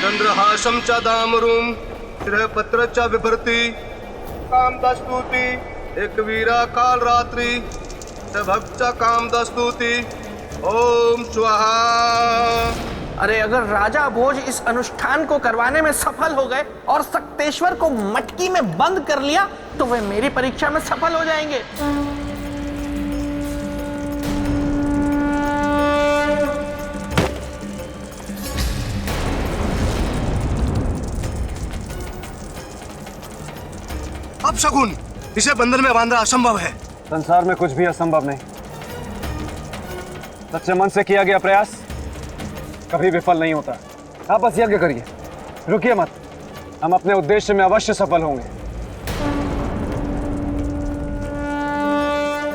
चंद्रहासं च दामरुं श्रेयपत्र च बिभर्ति कामदस्तुति एकवीरा काल रात्रि भक्त कामदस्तुति ओम स्वाहा। अरे अगर राजा भोज इस अनुष्ठान को करवाने में सफल हो गए और सक्तेश्वर को मटकी में बंद कर लिया तो वे मेरी परीक्षा में सफल हो जाएंगे। अब शकुन, इसे बंधन में बांधना असंभव है। संसार में कुछ भी असंभव नहीं। सच्चे मन से किया गया प्रयास कभी विफल नहीं होता। आप बस यज्ञ करिए, रुकिए मत। हम अपने उद्देश्य में अवश्य सफल होंगे।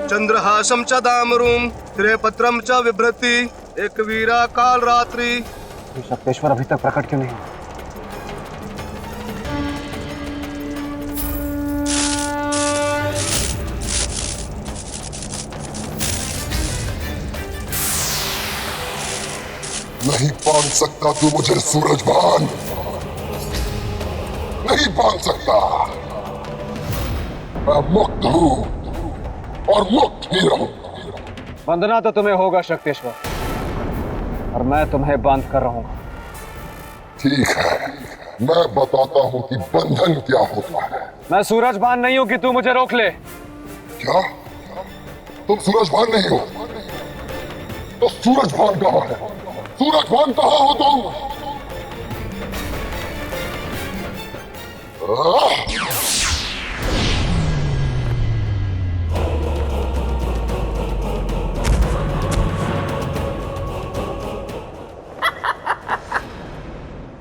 चंद्रहासं च दामरुं श्रेयपत्रं च बिभ्रति एकवीरा काल रात्रि। सक्तेश्वर अभी तक प्रकट क्यों नहीं हुआ? नहीं बांध सकता तू मुझे सूरजभान, नहीं बांध सकता। मैं मुक्त हूं और मुक्त ही रहूंगा। बंधना तो तुम्हें होगा सक्तेश्वर, और मैं तुम्हें बांध कर रहूंगा। ठीक है, मैं बताता हूं कि बंधन क्या होता है। मैं सूरजभान नहीं हूं कि तू मुझे रोक ले। क्या तुम सूरजभान नहीं हो? तो सूरजभान कहां है? सूरजभान कहां हो तुम?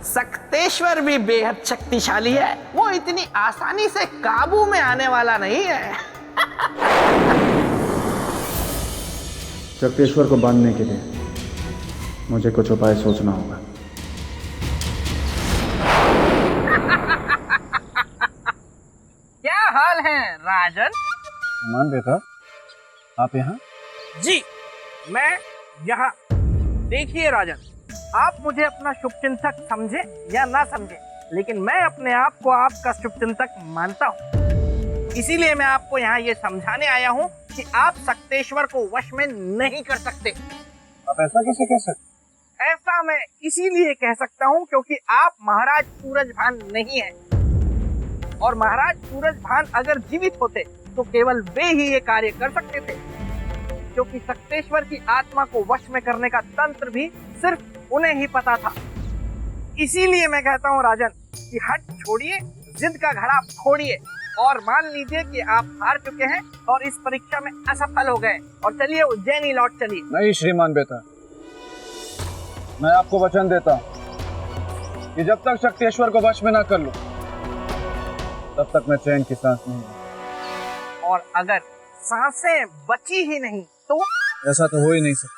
सक्तेश्वर भी बेहद शक्तिशाली है, वो इतनी आसानी से काबू में आने वाला नहीं है। सक्तेश्वर को बांधने के लिए मुझे कुछ उपाय सोचना होगा। क्या हाल है राजन? मान बेटा, आप यहाँ? जी मैं यहाँ। देखिए राजन, आप मुझे अपना शुभचिंतक समझे या ना समझे, लेकिन मैं अपने आप को आपका शुभचिंतक मानता हूँ। इसीलिए मैं आपको यहाँ ये समझाने आया हूँ कि आप सक्तेश्वर को वश में नहीं कर सकते। आप ऐसा कैसे कह सकते? ऐसा मैं इसीलिए कह सकता हूँ क्योंकि आप महाराज सूरजभान नहीं हैं। और महाराज सूरजभान अगर जीवित होते तो केवल वे ही ये कार्य कर सकते थे, क्योंकि सक्तेश्वर की आत्मा को वश में करने का तंत्र भी सिर्फ उन्हें ही पता था। इसीलिए मैं कहता हूँ राजन कि हट छोड़िए, जिद का घड़ा फोड़िए और मान लीजिए कि आप हार चुके हैं और इस परीक्षा में असफल हो गए, और चलिए उज्जैनी लौट चलिए। नहीं श्रीमान बेटा, मैं आपको वचन देता हूं कि जब तक सक्तेश्वर को वश में ना कर लूं तब तक मैं चैन की सांस नहीं लूंगा। और अगर सांसें बची ही नहीं तो? ऐसा तो हो ही नहीं सकता।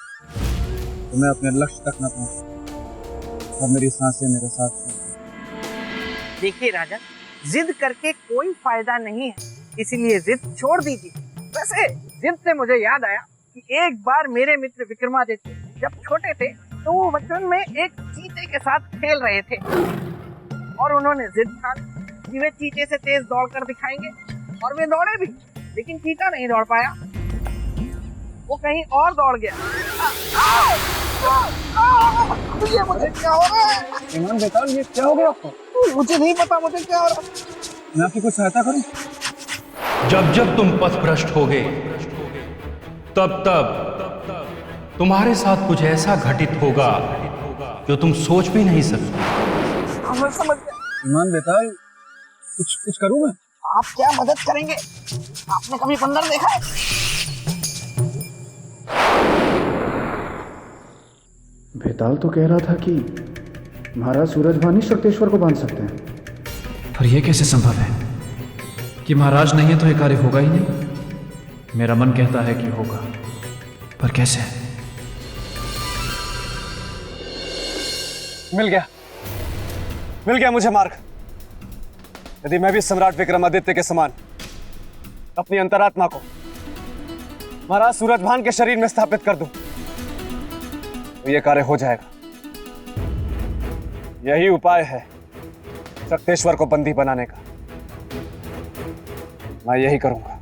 तो मैं अपने लक्ष्य तक न पहुंच और मेरी सांसें मेरे साथ चलती। देखिए राजन, जिद करके कोई फायदा नहीं है, इसीलिए जिद छोड़ दीजिए। वैसे जिद से मुझे याद आया कि एक बार मेरे मित्र विक्रमादित्य जब छोटे थे तो वो बचपन में एक चीते के साथ खेल रहे थे और उन्होंने जिद ठानी कि वे चीते से तेज दौड़ कर दिखाएंगे, और वे दौड़े भी, लेकिन चीता नहीं दौड़ पाया, वो कहीं और दौड़ गया। ये मुझे क्या हो रहा है? ईमान बेटा, ये क्या हो गया आपको? मुझे नहीं पता मुझे क्या हो रहा है। मैं आपकी कुछ सहायता करूं? जब जब तुम पथभ्रष्ट होगे तब तब तुम्हारे साथ कुछ ऐसा घटित होगा जो तुम सोच भी नहीं सकते। मैं समझ गया। ईमान बेटा, कुछ करूं मैं? आप क्या मदद करेंगे? आपने कभी बंदर देखा है? भेताल तो कह रहा था कि महाराज सूरजभान ही सक्तेश्वर को बांध सकते हैं। पर यह कैसे संभव है कि महाराज नहीं है तो यह कार्य होगा ही नहीं? मेरा मन कहता है कि होगा, पर कैसे? मिल गया मुझे मार्ग। यदि मैं भी सम्राट विक्रमादित्य के समान अपनी अंतरात्मा को महाराज सूरजभान के शरीर में स्थापित कर दूं तो यह कार्य हो जाएगा। यही उपाय है शक्तेश्वर को बंदी बनाने का। मैं यही करूंगा।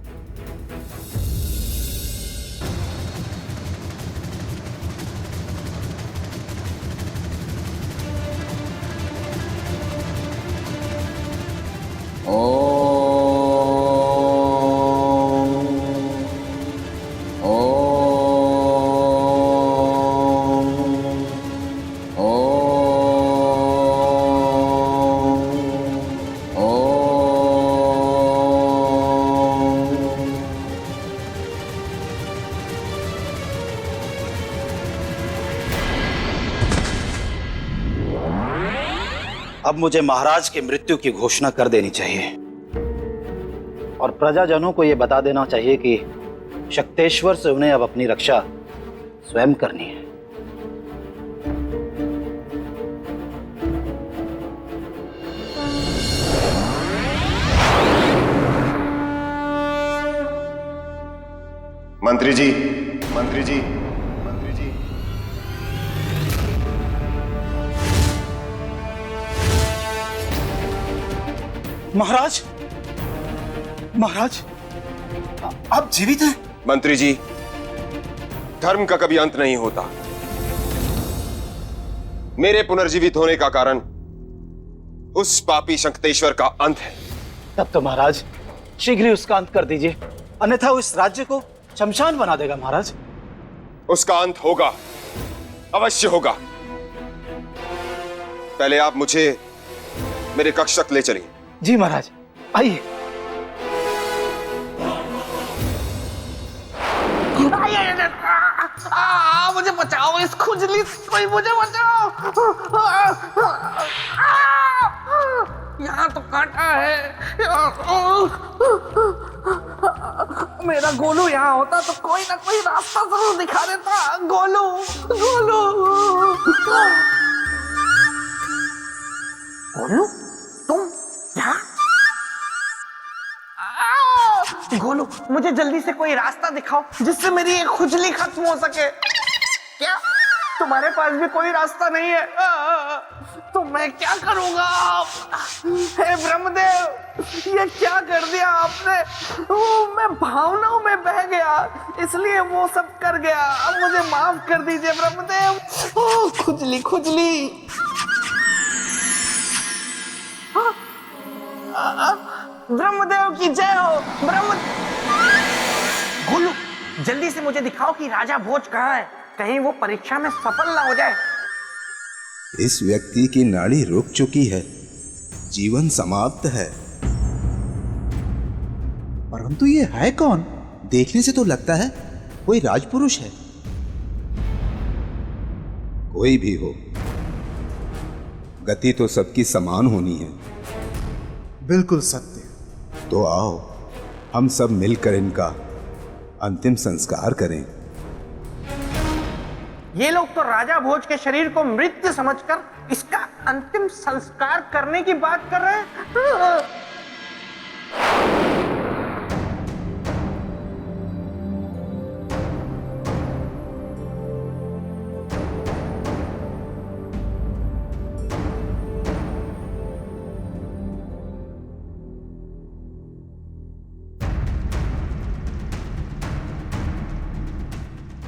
अब मुझे महाराज की मृत्यु की घोषणा कर देनी चाहिए और प्रजाजनों को यह बता देना चाहिए कि शक्तेश्वर से उन्हें अब अपनी रक्षा स्वयं करनी है। मंत्री जी, मंत्री जी, मंत्री जी। महाराज, महाराज, आप जीवित हैं? मंत्री जी, धर्म का कभी अंत नहीं होता। मेरे पुनर्जीवित होने का कारण उस पापी शक्तेश्वर का अंत है। तब तो महाराज शीघ्र ही उसका अंत कर दीजिए, अन्यथा वो इस राज्य को शमशान बना देगा। महाराज, उसका अंत होगा, अवश्य होगा। पहले आप मुझे मेरे कक्ष तक ले चलिए। जी महाराज, आइए। मुझे बचाओ, इस खुजली से कोई मुझे बचाओ। यहाँ तो कांटा है। मेरा गोलू यहाँ होता तो कोई ना कोई रास्ता जरूर दिखा देता। गोलू, गोलू, गोलू, तुम यहाँ? गोलू, मुझे जल्दी से कोई रास्ता दिखाओ जिससे मेरी ये खुजली खत्म हो सके। क्या तुम्हारे पास भी कोई रास्ता नहीं है? तो मैं क्या करूंगा? हे ब्रह्मदेव, ये क्या कर दिया आपने? मैं भावनाओं में बह गया, इसलिए वो सब कर गया। अब मुझे माफ कर दीजिए ब्रह्मदेव। खुजली, खुजली। ब्रह्मदेव की जय हो। गोलू, जल्दी से मुझे दिखाओ कि राजा भोज कहाँ है, कहीं वो परीक्षा में सफल ना हो जाए। इस व्यक्ति की नाड़ी रुक चुकी है, जीवन समाप्त है। परंतु ये है कौन? देखने से तो लगता है कोई राजपुरुष है। कोई भी हो, गति तो सबकी समान होनी है। बिल्कुल सत्य। तो आओ हम सब मिलकर इनका अंतिम संस्कार करें। ये लोग तो राजा भोज के शरीर को मृत समझकर इसका अंतिम संस्कार करने की बात कर रहे हैं।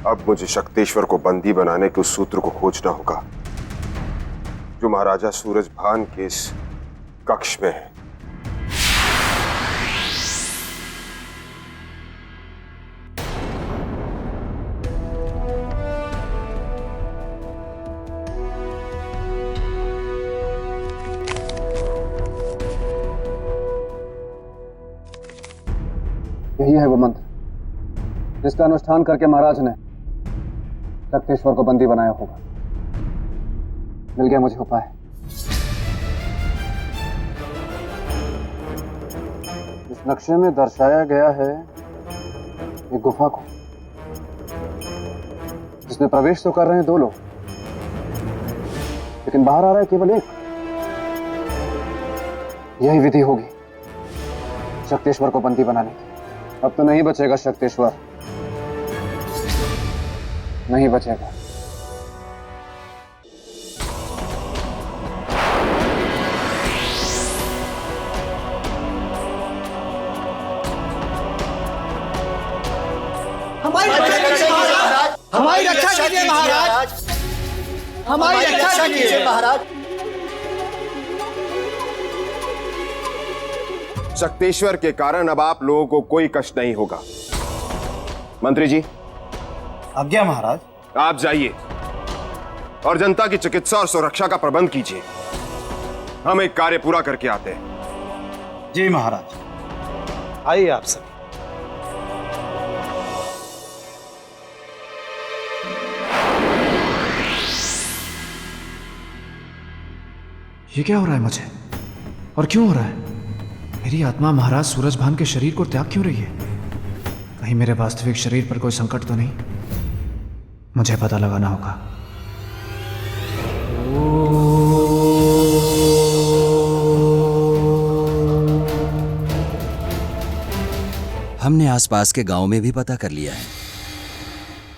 अब मुझे शक्तेश्वर को बंदी बनाने के उस सूत्र को खोजना होगा जो महाराजा सूरजभान के इस कक्ष में है। यही है वो मंत्र जिसका अनुष्ठान करके महाराज ने शक्तेश्वर को बंदी बनाया होगा। मिल गया मुझे उपाय। इस नक्शे में दर्शाया गया है एक गुफा को, जिसमें प्रवेश तो कर रहे हैं 2 लोग, लेकिन बाहर आ रहा है केवल 1। यही विधि होगी शक्तेश्वर को बंदी बनाने की। अब तो नहीं बचेगा शक्तेश्वर, नहीं बचेगा। रक्षा कीजिए महाराज, हमारी रक्षा कीजिए महाराज। शक्तेश्वर के कारण अब आप लोगों को कोई कष्ट नहीं होगा। मंत्री जी, आज्ञा महाराज। आप जाइए और जनता की चिकित्सा और सुरक्षा का प्रबंध कीजिए। हम एक कार्य पूरा करके आते हैं। जी महाराज। आइए आप सब। ये क्या हो रहा है मुझे, और क्यों हो रहा है? मेरी आत्मा महाराज सूरजभान के शरीर को त्याग क्यों रही है? कहीं मेरे वास्तविक शरीर पर कोई संकट तो नहीं? मुझे पता लगाना होगा। हमने आसपास के गांव में भी पता कर लिया है,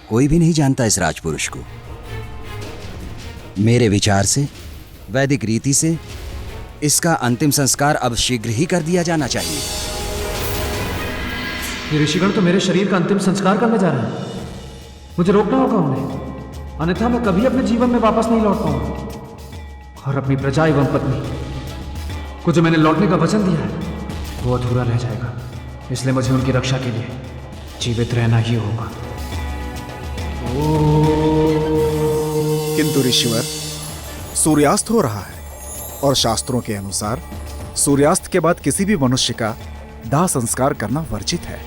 कोई भी नहीं जानता इस राजपुरुष को। मेरे विचार से, वैदिक रीति से इसका अंतिम संस्कार अब शीघ्र ही कर दिया जाना चाहिए। ये ऋषिगण तो मेरे शरीर का अंतिम संस्कार करने जा रहे हैं। मुझे रोकना होगा उन्हें, अन्यथा मैं कभी अपने जीवन में वापस नहीं लौट पाऊंगा और अपनी प्रजा एवं पत्नी को जो मैंने लौटने का वचन दिया है वो अधूरा रह जाएगा। इसलिए मुझे उनकी रक्षा के लिए जीवित रहना ही होगा। किंतु ऋषिवर, सूर्यास्त हो रहा है और शास्त्रों के अनुसार सूर्यास्त के बाद किसी भी मनुष्य का दाह संस्कार करना वर्जित है।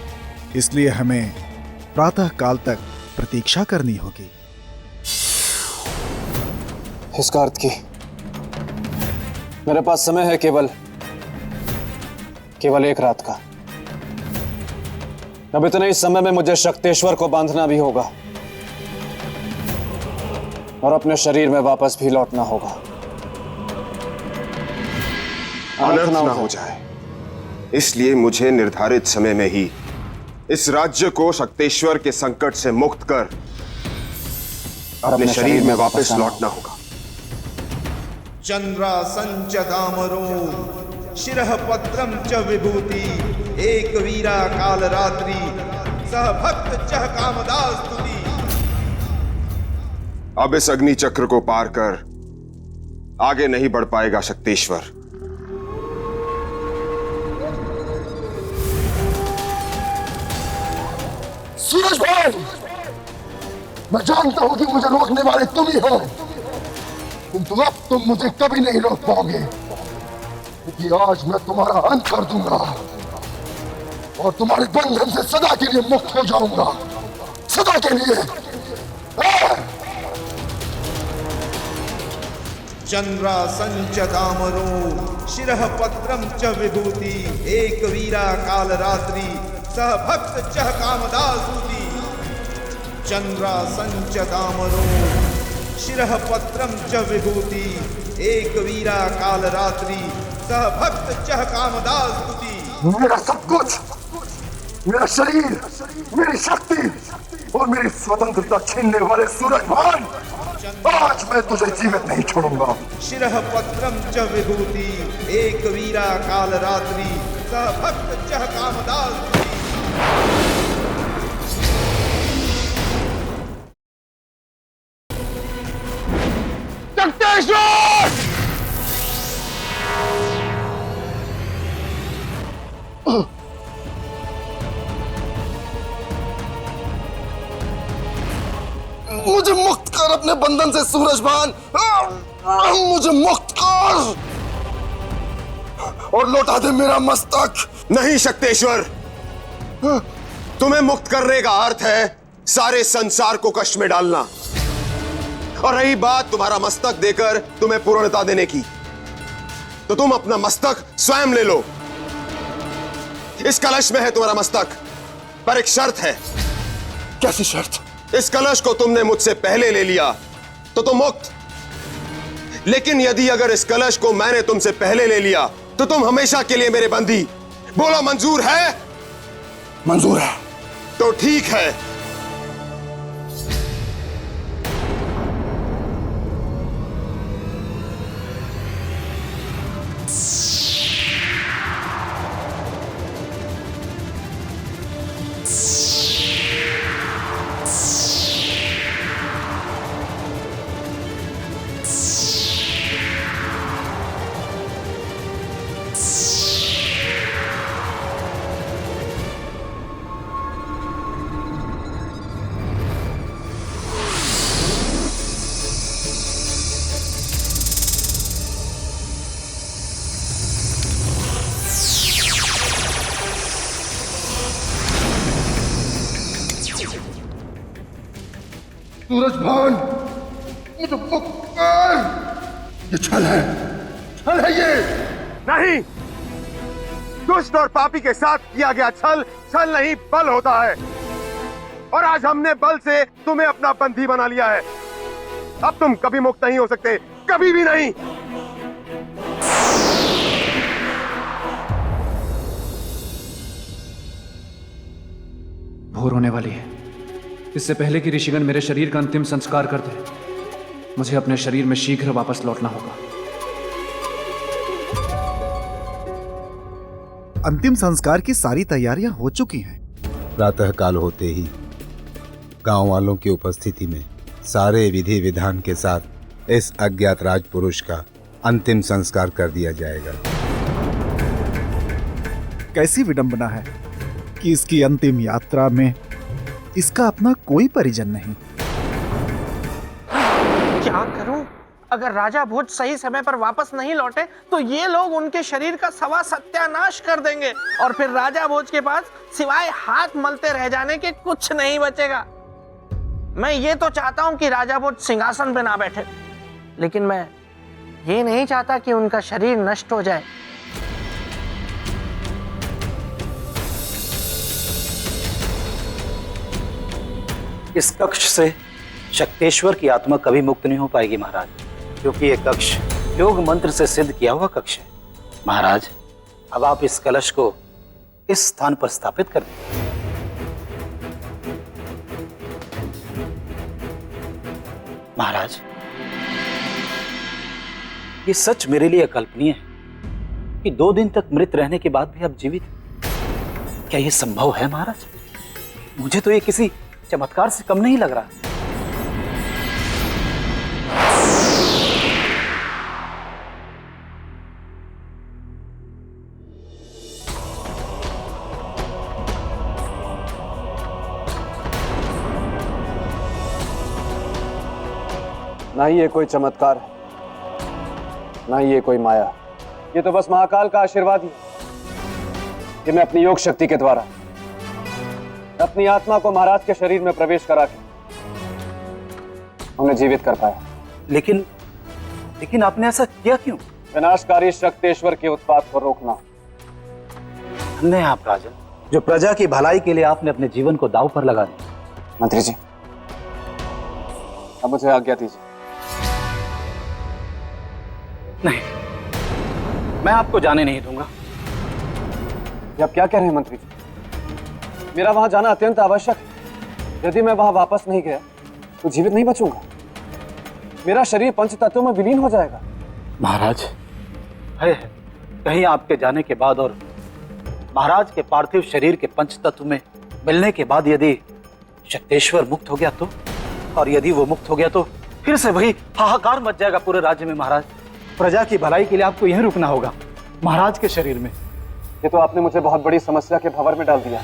इसलिए हमें प्रातः काल तक प्रतीक्षा करनी होगी। इसका अर्थ की मेरे पास समय है केवल एक रात का। अब इतने ही समय में मुझे शक्तेश्वर को बांधना भी होगा और अपने शरीर में वापस भी लौटना होगा। अनर्थ ना हो जाए, इसलिए मुझे निर्धारित समय में ही इस राज्य को शक्तेश्वर के संकट से मुक्त कर अपने शरीर में वापस लौटना होगा। चंद्रासंच दामरो शिरः पत्रम च विभूति एक वीरा काल रात्रि सह भक्त चह कामदास स्तुति। अब इस अग्नि चक्र को पार कर आगे नहीं बढ़ पाएगा शक्तेश्वर। सूरजभान, मैं जानता हूं कि मुझे रोकने वाले तुम ही हो, किंतु अब तुम मुझे कभी नहीं रोक पाओगे, क्योंकि आज मैं तुम्हारा अंत कर दूंगा और तुम्हारे बंधन से सदा के लिए मुक्त हो जाऊंगा, सदा के लिए। चंद्रासंच दामरो शिरः पत्रम च विभूति एक वीरा काल रात्रि सह भक्त चह कामदास स्तुति। चंद्रासंच दामरो शिरः पत्रम च विभूति एक वीरा काल रात्रि सह भक्त चह कामदास स्तुति। मेरा सब कुछ, मेरा शरीर, मेरी शक्ति और मेरी स्वतंत्रता छीनने वाले सूरजभान, आज मैं तुझे जीवित नहीं छोड़ूंगा। शिरः पत्रम च विभूति एक वीरा काल रात्रि सह भक्त चह कामदास। मुझे मुक्त कर अपने बंधन से सूरजभान, मुझे मुक्त कर और लौटा दे मेरा मस्तक। नहीं शक्तेश्वर, तुम्हें मुक्त करने का अर्थ है सारे संसार को कष्ट में डालना, और रही बात तुम्हारा मस्तक देकर तुम्हें पूर्णता देने की, तो तुम अपना मस्तक स्वयं ले लो। इस कलश में है तुम्हारा मस्तक, पर एक शर्त है। कैसी शर्त? इस कलश को तुमने मुझसे पहले ले लिया तो तुम मुक्त, लेकिन यदि अगर इस कलश को मैंने तुमसे पहले ले लिया तो तुम हमेशा के लिए मेरे बंदी। बोलो मंजूर है? मंजूर है। तो ठीक है। सूरजभान, मुझे मुक्त कर। ये छल है ये। नहीं, दुष्ट और पापी के साथ किया गया छल छल नहीं बल होता है, और आज हमने बल से तुम्हें अपना बंदी बना लिया है। अब तुम कभी मुक्त नहीं हो सकते, कभी भी नहीं। भोर होने वाली है। इससे पहले कि ऋषिगण मेरे शरीर का अंतिम संस्कार कर दे, मुझे अपने शरीर में शीघ्र वापस लौटना होगा। अंतिम संस्कार की सारी तैयारियां हो चुकी हैं। प्रातःकाल होते ही गांव वालों की उपस्थिति में सारे विधि विधान के साथ इस अज्ञात राजपुरुष का अंतिम संस्कार कर दिया जाएगा। कैसी विडंबना है कि इसकी अंतिम यात्रा में इसका अपना कोई परिजन नहीं। क्या करूं? अगर राजा भोज सही समय पर वापस नहीं लौटे तो ये लोग उनके शरीर का सवा सत्यानाश कर देंगे, और फिर राजा भोज के पास सिवाय हाथ मलते रह जाने के कुछ नहीं बचेगा। मैं ये तो चाहता हूं कि राजा भोज सिंहासन पे ना बैठे, लेकिन मैं ये नहीं चाहता कि उनका शरीर नष्ट हो जाए। इस कक्ष से शक्तेश्वर की आत्मा कभी मुक्त नहीं हो पाएगी महाराज, क्योंकि यह कक्ष योग मंत्र से सिद्ध किया हुआ कक्ष है। महाराज, अब आप इस कलश को इस स्थान पर स्थापित कर दें। महाराज, ये सच मेरे लिए अकल्पनीय है कि 2 दिन तक मृत रहने के बाद भी आप जीवित हैं। क्या यह संभव है महाराज? मुझे तो ये किसी चमत्कार से कम नहीं लग रहा। ना ही ये कोई चमत्कार है, ना ही ये कोई माया। ये तो बस महाकाल का आशीर्वाद ही है कि मैं अपनी योग शक्ति के द्वारा अपनी आत्मा को महाराज के शरीर में प्रवेश करा के उन्हें जीवित कर पाया। लेकिन आपने ऐसा किया क्यों? विनाशकारी शक्तेश्वर के उत्पात को रोकना। धन्य आप राजा, जो प्रजा की भलाई के लिए आपने अपने जीवन को दांव पर लगा दिया। मंत्री जी, अब मुझे आज्ञा दीजिए। नहीं, मैं आपको जाने नहीं दूंगा। ये आप क्या कह रहे हैं मंत्री जी? मेरा वहां जाना अत्यंत आवश्यक है। यदि मैं वहां वापस नहीं गया तो जीवित नहीं बचूंगा। मेरा शरीर पंच तत्वों में विलीन हो जाएगा। महाराज, है कहीं आपके जाने के बाद और महाराज के पार्थिव शरीर के पंच तत्व में मिलने के बाद यदि शक्तेश्वर मुक्त हो गया तो, और यदि वो मुक्त हो गया तो फिर से वही हाहाकार मच जाएगा पूरे राज्य में। महाराज, प्रजा की भलाई के लिए आपको यहीं रुकना होगा, महाराज के शरीर में। ये तो आपने मुझे बहुत बड़ी समस्या के भंवर में डाल दिया।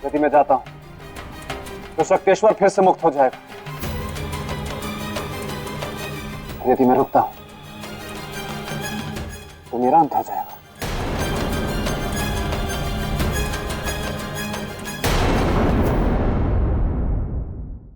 यदि मैं जाता हूं तो शक्तेश्वर फिर से मुक्त हो जाएगा, यदि मैं रुकता हूं तो मेरा अंत हो जाएगा।